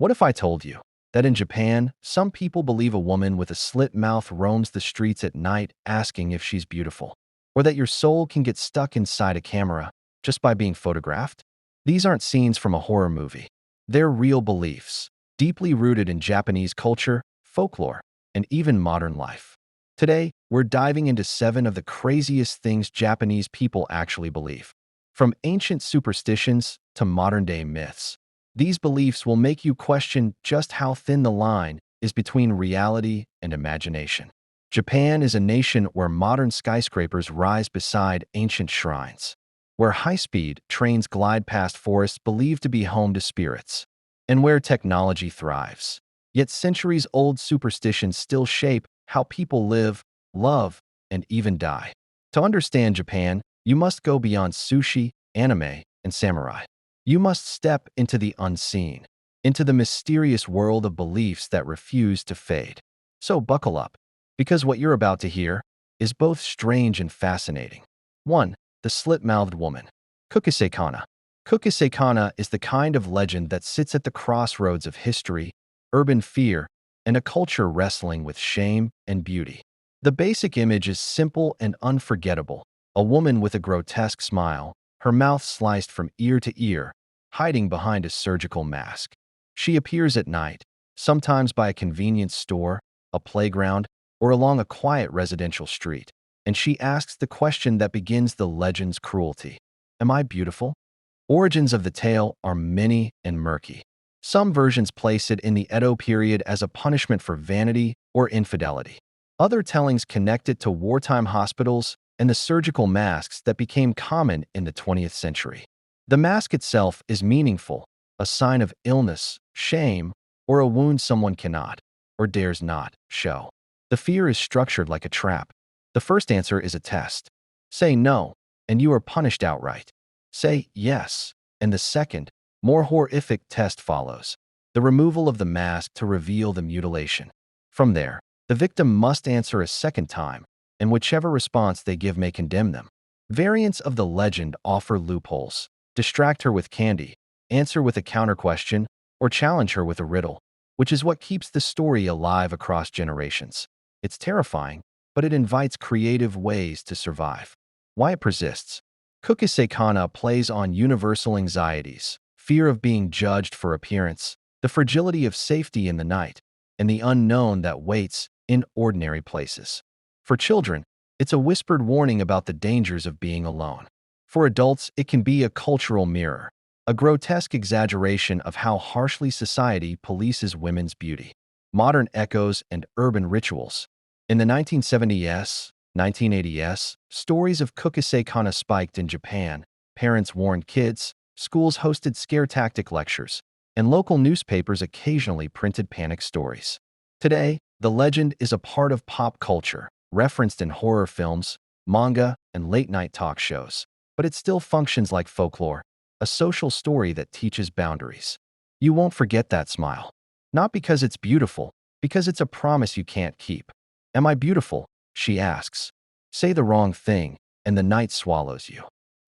What if I told you that in Japan, some people believe a woman with a slit mouth roams the streets at night asking if she's beautiful, or that your soul can get stuck inside a camera just by being photographed? These aren't scenes from a horror movie. They're real beliefs, deeply rooted in Japanese culture, folklore, and even modern life. Today, we're diving into 7 of the craziest things Japanese people actually believe. From ancient superstitions to modern-day myths, these beliefs will make you question just how thin the line is between reality and imagination. Japan is a nation where modern skyscrapers rise beside ancient shrines, where high-speed trains glide past forests believed to be home to spirits, and where technology thrives. Yet centuries-old superstitions still shape how people live, love, and even die. To understand Japan, you must go beyond sushi, anime, and samurai. You must step into the unseen, into the mysterious world of beliefs that refuse to fade. So buckle up, because what you're about to hear is both strange and fascinating. 1. The slit-mouthed woman. Kukiseikana. Kukiseikana is the kind of legend that sits at the crossroads of history, urban fear, and a culture wrestling with shame and beauty. The basic image is simple and unforgettable. A woman with a grotesque smile, her mouth sliced from ear to ear, hiding behind a surgical mask. She appears at night, sometimes by a convenience store, a playground, or along a quiet residential street, and she asks the question that begins the legend's cruelty. Am I beautiful? Origins of the tale are many and murky. Some versions place it in the Edo period as a punishment for vanity or infidelity. Other tellings connect it to wartime hospitals and the surgical masks that became common in the 20th century. The mask itself is meaningful, a sign of illness, shame, or a wound someone cannot, or dares not, show. The fear is structured like a trap. The first answer is a test. Say no, and you are punished outright. Say yes, and the second, more horrific test follows. The removal of the mask to reveal the mutilation. From there, the victim must answer a second time, and whichever response they give may condemn them. Variants of the legend offer loopholes. Distract her with candy, answer with a counter-question, or challenge her with a riddle, which is what keeps the story alive across generations. It's terrifying, but it invites creative ways to survive. Why it persists. Kukiseikana plays on universal anxieties, fear of being judged for appearance, the fragility of safety in the night, and the unknown that waits in ordinary places. For children, it's a whispered warning about the dangers of being alone. For adults, it can be a cultural mirror, a grotesque exaggeration of how harshly society polices women's beauty. Modern echoes and urban rituals. In the 1970s, 1980s, stories of Kukiseikana spiked in Japan. Parents warned kids, schools hosted scare tactic lectures, and local newspapers occasionally printed panic stories. Today, the legend is a part of pop culture, referenced in horror films, manga, and late-night talk shows. But it still functions like folklore, a social story that teaches boundaries. You won't forget that smile. Not because it's beautiful, because it's a promise you can't keep. Am I beautiful? She asks. Say the wrong thing, and the night swallows you.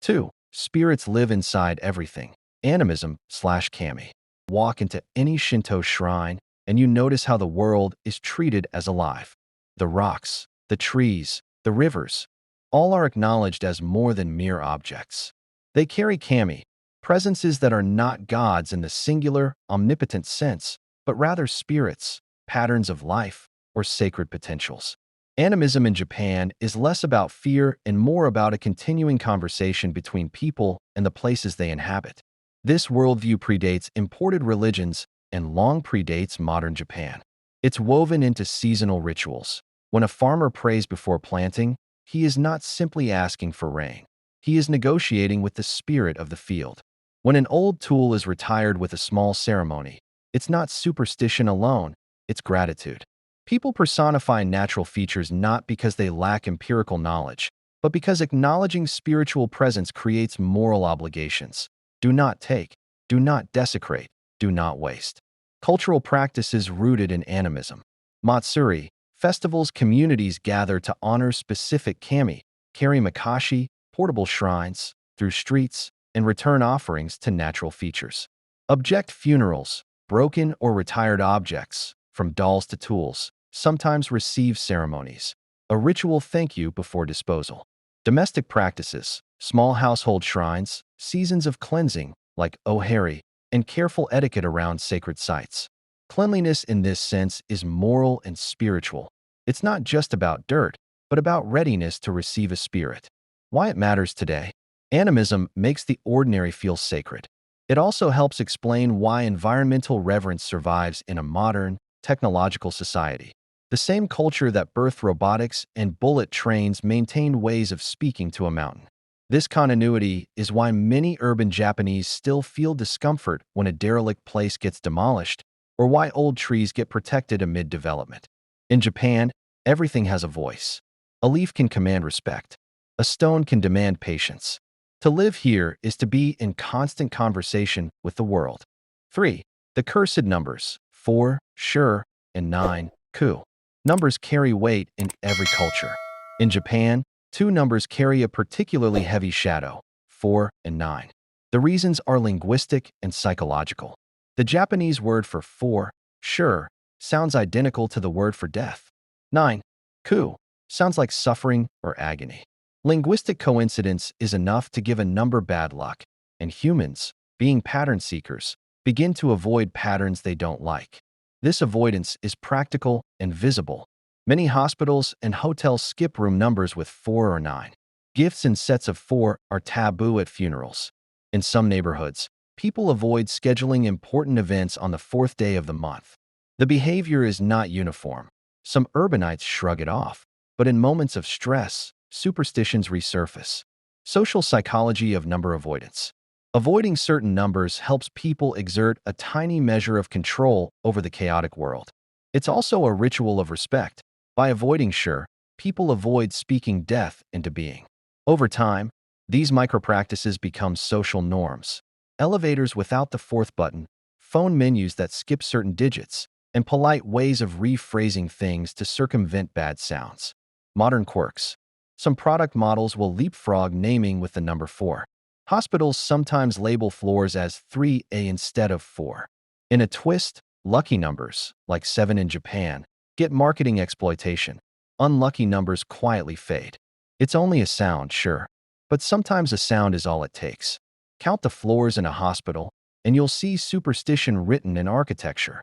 2. Spirits live inside everything. Animism/kami. Walk into any Shinto shrine, and you notice how the world is treated as alive. The rocks, the trees, the rivers, all are acknowledged as more than mere objects. They carry kami, presences that are not gods in the singular, omnipotent sense, but rather spirits, patterns of life, or sacred potentials. Animism in Japan is less about fear and more about a continuing conversation between people and the places they inhabit. This worldview predates imported religions and long predates modern Japan. It's woven into seasonal rituals. When a farmer prays before planting, he is not simply asking for rain. He is negotiating with the spirit of the field. When an old tool is retired with a small ceremony, it's not superstition alone, it's gratitude. People personify natural features not because they lack empirical knowledge, but because acknowledging spiritual presence creates moral obligations. Do not take, do not desecrate, do not waste. Cultural practices rooted in animism. Matsuri, festivals communities gather to honor specific kami, carry makashi, portable shrines, through streets, and return offerings to natural features. Object funerals. Broken or retired objects, from dolls to tools, sometimes receive ceremonies, a ritual thank you before disposal. Domestic practices, small household shrines, seasons of cleansing, like O'Harry, and careful etiquette around sacred sites. Cleanliness in this sense is moral and spiritual. It's not just about dirt, but about readiness to receive a spirit. Why it matters today? Animism makes the ordinary feel sacred. It also helps explain why environmental reverence survives in a modern, technological society. The same culture that birthed robotics and bullet trains maintained ways of speaking to a mountain. This continuity is why many urban Japanese still feel discomfort when a derelict place gets demolished, or why old trees get protected amid development. In Japan, everything has a voice. A leaf can command respect. A stone can demand patience. To live here is to be in constant conversation with the world. 3. The cursed numbers, 4, sure, and 9, ku. Numbers carry weight in every culture. In Japan, two numbers carry a particularly heavy shadow, 4 and 9. The reasons are linguistic and psychological. The Japanese word for 4, sure, sounds identical to the word for death. 9, ku, sounds like suffering or agony. Linguistic coincidence is enough to give a number bad luck, and humans, being pattern seekers, begin to avoid patterns they don't like. This avoidance is practical and visible. Many hospitals and hotels skip room numbers with 4 or 9. Gifts in sets of 4 are taboo at funerals. In some neighborhoods, people avoid scheduling important events on the 4th day of the month. The behavior is not uniform. Some urbanites shrug it off, but in moments of stress, superstitions resurface. Social psychology of number avoidance. Avoiding certain numbers helps people exert a tiny measure of control over the chaotic world. It's also a ritual of respect. By avoiding sure, people avoid speaking death into being. Over time, these micro-practices become social norms. Elevators without the 4th button, phone menus that skip certain digits, and polite ways of rephrasing things to circumvent bad sounds. Modern quirks. Some product models will leapfrog naming with the number 4. Hospitals sometimes label floors as 3A instead of 4. In a twist, lucky numbers, like 7 in Japan, get marketing exploitation. Unlucky numbers quietly fade. It's only a sound, sure, but sometimes a sound is all it takes. Count the floors in a hospital, and you'll see superstition written in architecture.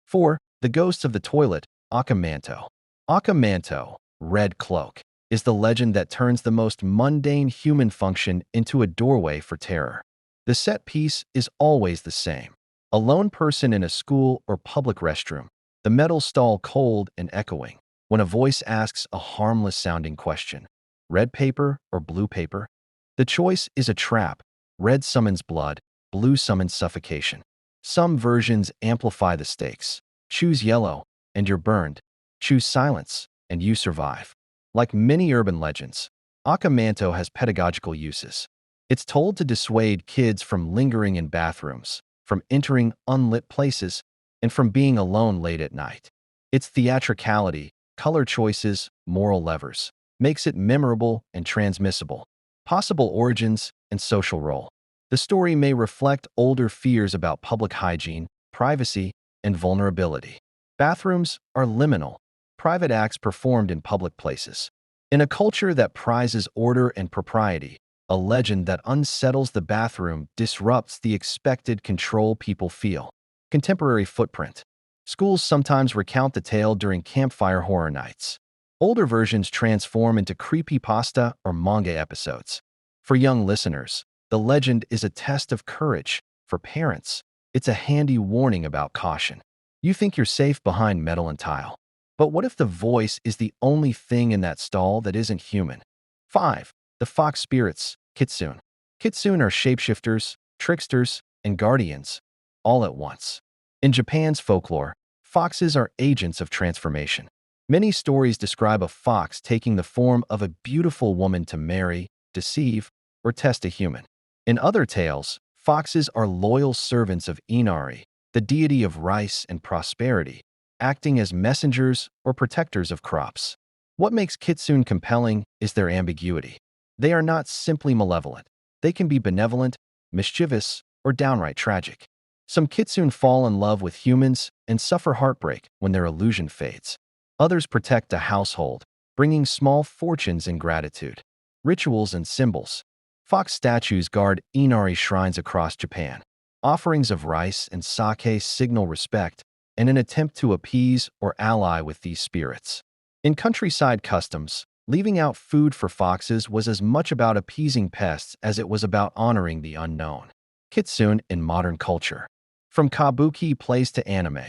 4. The ghosts of the toilet, Akamanto. Akamanto, red cloak, is the legend that turns the most mundane human function into a doorway for terror. The set piece is always the same. A lone person in a school or public restroom, the metal stall cold and echoing, when a voice asks a harmless-sounding question. Red paper or blue paper? The choice is a trap. Red summons blood, blue summons suffocation. Some versions amplify the stakes. Choose yellow, and you're burned. Choose silence, and you survive. Like many urban legends, Akamanto has pedagogical uses. It's told to dissuade kids from lingering in bathrooms, from entering unlit places, and from being alone late at night. Its theatricality, color choices, moral levers, makes it memorable and transmissible. Possible origins and social role. The story may reflect older fears about public hygiene, privacy, and vulnerability. Bathrooms are liminal, private acts performed in public places. In a culture that prizes order and propriety, a legend that unsettles the bathroom disrupts the expected control people feel. Contemporary footprint. Schools sometimes recount the tale during campfire horror nights. Older versions transform into creepypasta or manga episodes. For young listeners, the legend is a test of courage. For parents, it's a handy warning about caution. You think you're safe behind metal and tile. But what if the voice is the only thing in that stall that isn't human? 5. The fox spirits, kitsune. Kitsune are shapeshifters, tricksters, and guardians, all at once. In Japan's folklore, foxes are agents of transformation. Many stories describe a fox taking the form of a beautiful woman to marry, deceive, or test a human. In other tales, foxes are loyal servants of Inari, the deity of rice and prosperity, acting as messengers or protectors of crops. What makes kitsune compelling is their ambiguity. They are not simply malevolent. They can be benevolent, mischievous, or downright tragic. Some kitsune fall in love with humans and suffer heartbreak when their illusion fades. Others protect a household, bringing small fortunes in gratitude. Rituals and symbols. Fox statues guard Inari shrines across Japan. Offerings of rice and sake signal respect in an attempt to appease or ally with these spirits. In countryside customs, leaving out food for foxes was as much about appeasing pests as it was about honoring the unknown. Kitsune in modern culture. From kabuki plays to anime,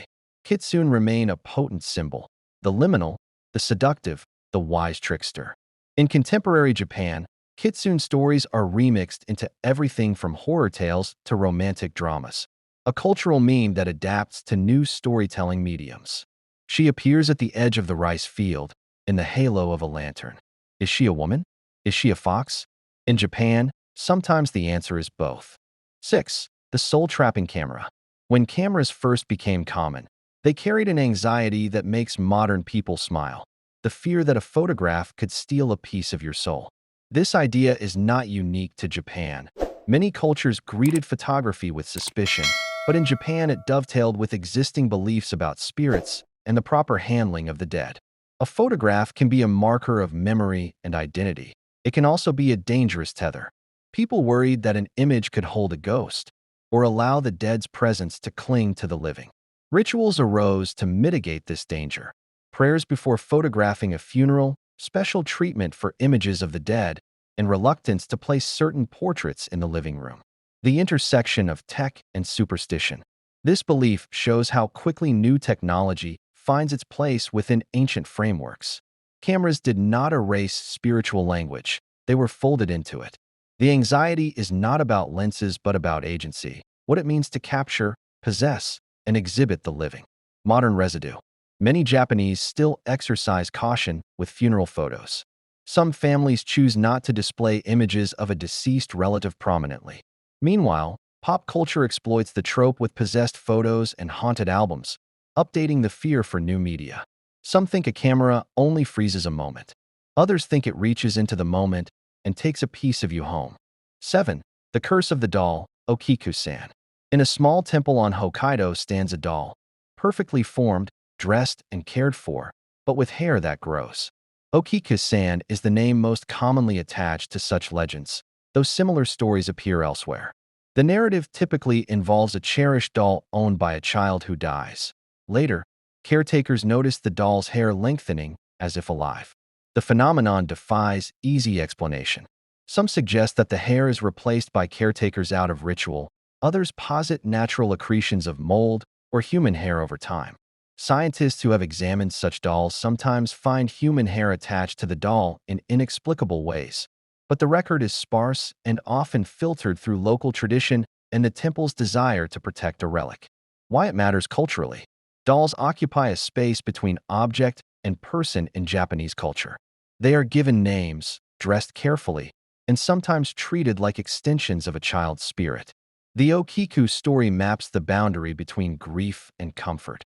kitsune remain a potent symbol, the liminal, the seductive, the wise trickster. In contemporary Japan, kitsune stories are remixed into everything from horror tales to romantic dramas, a cultural meme that adapts to new storytelling mediums. She appears at the edge of the rice field, in the halo of a lantern. Is she a woman? Is she a fox? In Japan, sometimes the answer is both. 6. The soul-trapping camera. When cameras first became common, they carried an anxiety that makes modern people smile, the fear that a photograph could steal a piece of your soul. This idea is not unique to Japan. Many cultures greeted photography with suspicion, but in Japan it dovetailed with existing beliefs about spirits and the proper handling of the dead. A photograph can be a marker of memory and identity. It can also be a dangerous tether. People worried that an image could hold a ghost or allow the dead's presence to cling to the living. Rituals arose to mitigate this danger. Prayers before photographing a funeral, special treatment for images of the dead, and reluctance to place certain portraits in the living room. The intersection of tech and superstition. This belief shows how quickly new technology finds its place within ancient frameworks. Cameras did not erase spiritual language, they were folded into it. The anxiety is not about lenses but about agency, what it means to capture, possess, and exhibit the living. Modern residue. Many Japanese still exercise caution with funeral photos. Some families choose not to display images of a deceased relative prominently. Meanwhile, pop culture exploits the trope with possessed photos and haunted albums, updating the fear for new media. Some think a camera only freezes a moment. Others think it reaches into the moment and takes a piece of you home. 7. The Curse of the Doll, Okiku-san. In a small temple on Hokkaido stands a doll, perfectly formed, dressed, and cared for, but with hair that grows. Okiku-san is the name most commonly attached to such legends, though similar stories appear elsewhere. The narrative typically involves a cherished doll owned by a child who dies. Later, caretakers notice the doll's hair lengthening as if alive. The phenomenon defies easy explanation. Some suggest that the hair is replaced by caretakers out of ritual. Others posit natural accretions of mold or human hair over time. Scientists who have examined such dolls sometimes find human hair attached to the doll in inexplicable ways. But the record is sparse and often filtered through local tradition and the temple's desire to protect a relic. Why it matters culturally. Dolls occupy a space between object and person in Japanese culture. They are given names, dressed carefully, and sometimes treated like extensions of a child's spirit. The Okiku story maps the boundary between grief and comfort.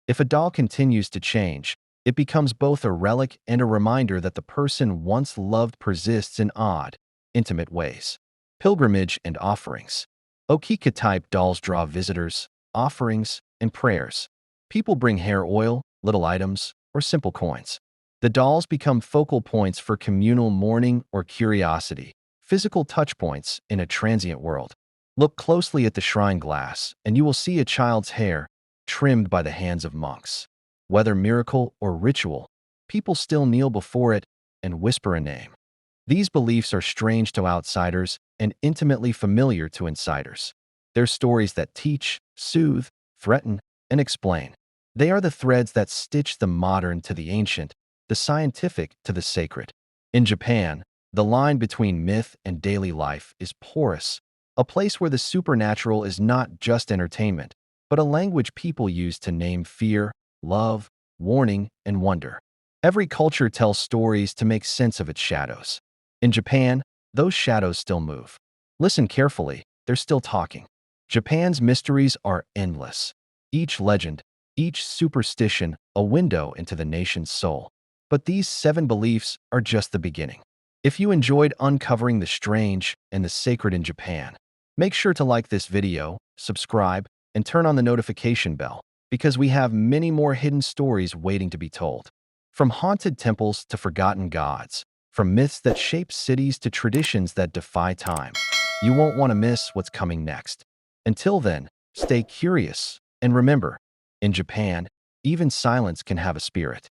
If a doll continues to change, it becomes both a relic and a reminder that the person once loved persists in odd, intimate ways. Pilgrimage and offerings. Okiku-type dolls draw visitors, offerings, and prayers. People bring hair oil, little items, or simple coins. The dolls become focal points for communal mourning or curiosity, physical touchpoints in a transient world. Look closely at the shrine glass, and you will see a child's hair trimmed by the hands of monks. Whether miracle or ritual, people still kneel before it and whisper a name. These beliefs are strange to outsiders and intimately familiar to insiders. They're stories that teach, soothe, threaten, and explain. They are the threads that stitch the modern to the ancient, the scientific to the sacred. In Japan, the line between myth and daily life is porous, a place where the supernatural is not just entertainment, but a language people use to name fear, love, warning, and wonder. Every culture tells stories to make sense of its shadows. In Japan, those shadows still move. Listen carefully, they're still talking. Japan's mysteries are endless. Each legend, each superstition, a window into the nation's soul. But these 7 beliefs are just the beginning. If you enjoyed uncovering the strange and the sacred in Japan, make sure to like this video, subscribe, and turn on the notification bell, because we have many more hidden stories waiting to be told. From haunted temples to forgotten gods, from myths that shape cities to traditions that defy time, you won't want to miss what's coming next. Until then, stay curious, and remember, in Japan, even silence can have a spirit.